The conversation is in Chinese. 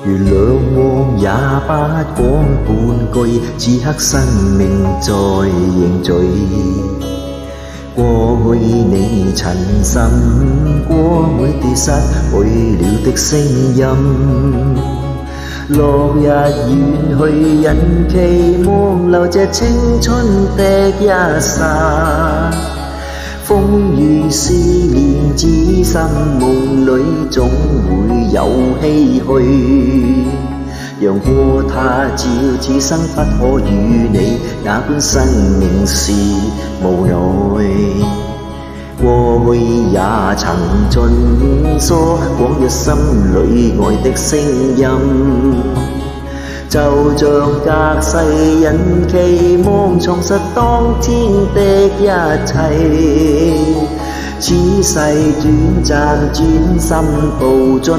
如兩望也不講半句，此刻生命在凝聚。過去你曾信過每啲失去了的聲音，落日遠去，人期望留這青春的一剎。風雨思念，只心夢裏總會有唏噓。讓過他朝，此生不可與你，那般生命是無奈。過去也曾盡訴往日心裏愛的聲音，就像隔世人期望重拾當天的一切。此世短暫，轉心步進。